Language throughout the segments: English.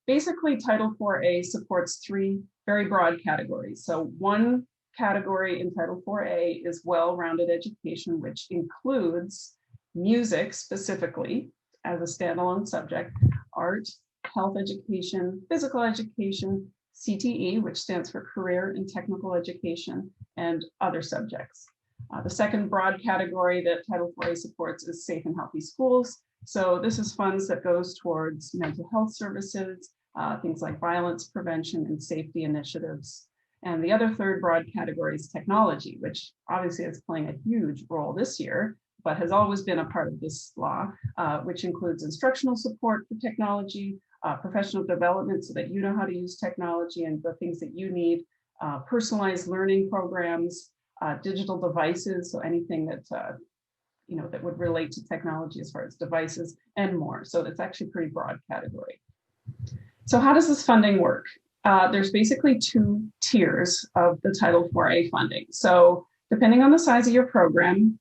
basically Title IV-A supports three very broad categories. So one category in Title IV-A is well-rounded education, which includes music specifically as a standalone subject, art, health education, physical education, CTE, which stands for career and technical education, and other subjects. The second broad category that Title IV-A supports is safe and healthy schools. So this is funds that goes towards mental health services, things like violence prevention and safety initiatives. And the other third broad category is technology, which obviously is playing a huge role this year, but has always been a part of this law, which includes instructional support for technology, professional development so that you know how to use technology and the things that you need, personalized learning programs, digital devices, so anything that that would relate to technology as far as devices and more. So it's actually a pretty broad category. So how does this funding work? There's basically two tiers of the Title IV-A funding. So depending on the size of your program,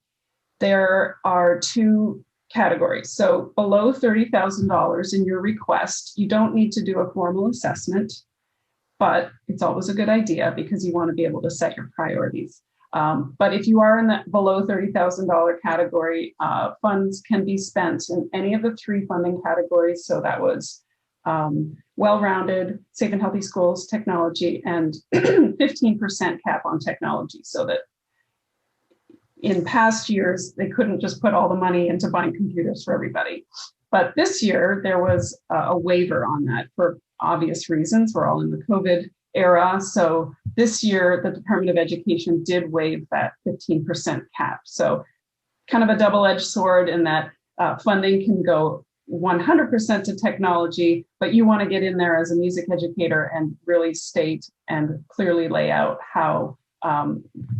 there are two categories. So below $30,000 in your request, you don't need to do a formal assessment, but it's always a good idea because you want to be able to set your priorities. But if you are in that below $30,000 category, funds can be spent in any of the three funding categories. So that was well-rounded, safe and healthy schools, technology, and 15% cap on technology, so that in past years, they couldn't just put all the money into buying computers for everybody. But this year, there was a waiver on that for obvious reasons. We're all in the COVID era. So this year, the Department of Education did waive that 15% cap. So kind of a double-edged sword in that funding can go 100% to technology, but you want to get in there as a music educator and really state and clearly lay out how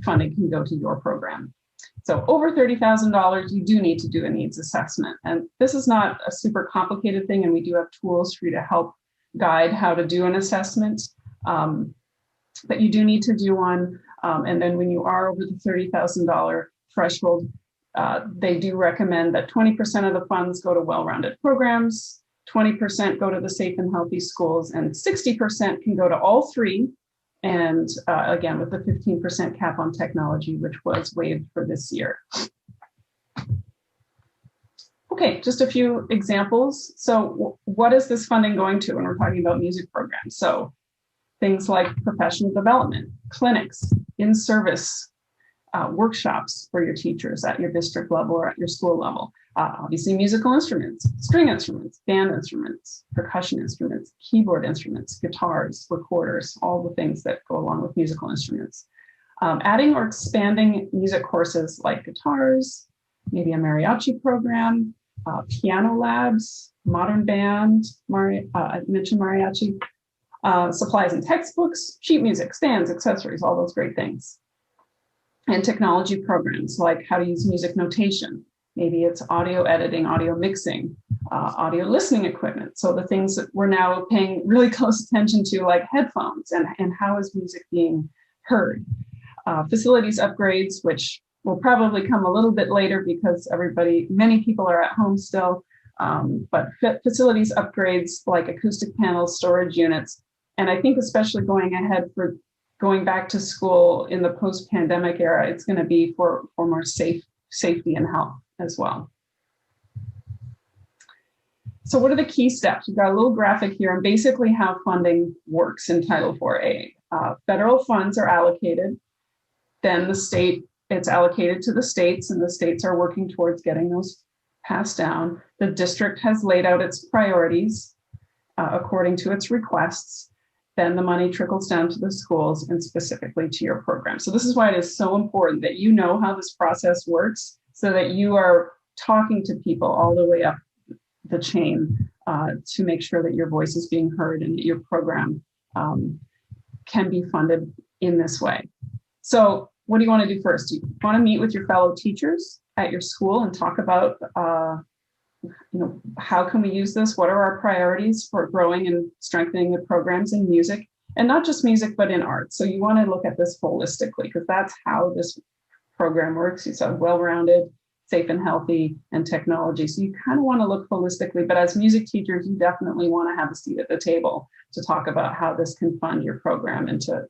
funding can go to your program. So over $30,000, you do need to do a needs assessment. And this is not a super complicated thing, and we do have tools for you to help guide how to do an assessment. But you do need to do one. And then when you are over the $30,000 threshold, they do recommend that 20% of the funds go to well-rounded programs, 20% go to the safe and healthy schools, and 60% can go to all three. And again, with the 15% cap on technology, which was waived for this year. Okay, just a few examples. So what is this funding going to when we're talking about music programs? So things like professional development, clinics, in-service workshops for your teachers at your district level or at your school level. Obviously musical instruments, string instruments, band instruments, percussion instruments, keyboard instruments, guitars, recorders, all the things that go along with musical instruments. Adding or expanding music courses like guitars, maybe a mariachi program, piano labs, modern band, I mentioned mariachi, supplies and textbooks, sheet music, stands, accessories, all those great things. And technology programs like how to use music notation. Maybe it's audio editing, audio mixing, audio listening equipment. So the things that we're now paying really close attention to, like headphones and how is music being heard. Facilities upgrades, which will probably come a little bit later because many people are at home still, but facilities upgrades like acoustic panels, storage units, and I think especially going ahead for going back to school in the post-pandemic era, it's going to be for more safety and health as well. So what are the key steps? We've got a little graphic here and basically how funding works in Title IV-A. Federal funds are allocated, then it's allocated to the states, and the states are working towards getting those passed down. The district has laid out its priorities according to its requests. Then the money trickles down to the schools and specifically to your program. So this is why it is so important that you know how this process works so that you are talking to people all the way up the chain to make sure that your voice is being heard and that your program can be funded in this way. So what do you want to do first? You want to meet with your fellow teachers at your school and talk about how can we use this? What are our priorities for growing and strengthening the programs in music, and not just music, but in art? So you want to look at this holistically because that's how this program works. It's a well-rounded, safe and healthy, and technology. So you kind of want to look holistically, but as music teachers, you definitely want to have a seat at the table to talk about how this can fund your program and to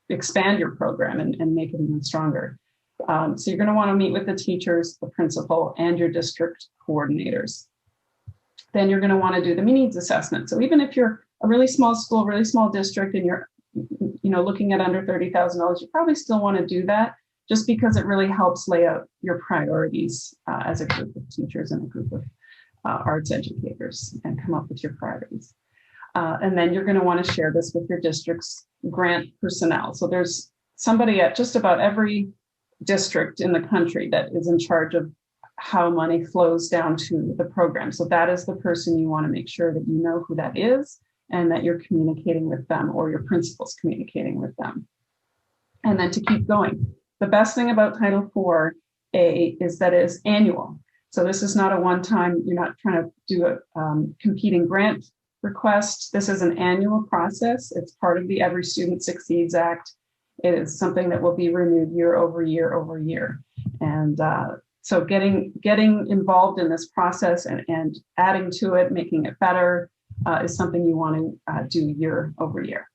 expand your program and make it even stronger. So you're going to want to meet with the teachers, the principal, and your district coordinators. Then you're going to want to do the needs assessment. So even if you're a really small school, really small district, and you're looking at under $30,000, you probably still want to do that, just because it really helps lay out your priorities as a group of teachers and a group of arts educators, and come up with your priorities. And then you're going to want to share this with your district's grant personnel. So there's somebody at just about every district in the country that is in charge of how money flows down to the program. So that is the person you want to make sure that you know who that is, and that you're communicating with them, or your principal's communicating with them. And then to keep going, the best thing about Title IV-A is that it is annual. So this is not a one-time, you're not trying to do a competing grant request. This is an annual process. It's part of the Every Student Succeeds Act. It is something that will be renewed year over year over year. And so getting involved in this process and adding to it, making it better, is something you want to do year over year.